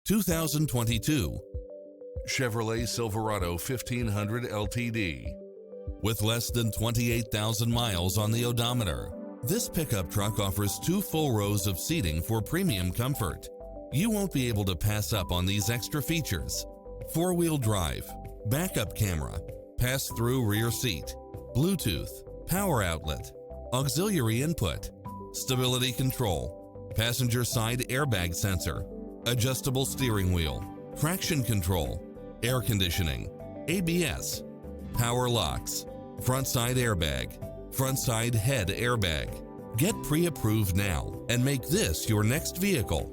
2022 Chevrolet Silverado 1500 LTD. With less than 28,000 miles on the odometer, this pickup truck offers 2 full rows of seating for premium comfort. You won't be able to pass up on these extra features: 4-wheel drive, backup camera, pass-through rear seat, Bluetooth, power outlet, auxiliary input, stability control, passenger side airbag sensor, adjustable steering wheel, traction control, air conditioning, ABS, power locks, front side airbag, front side head airbag. Get pre-approved now and make this your next vehicle.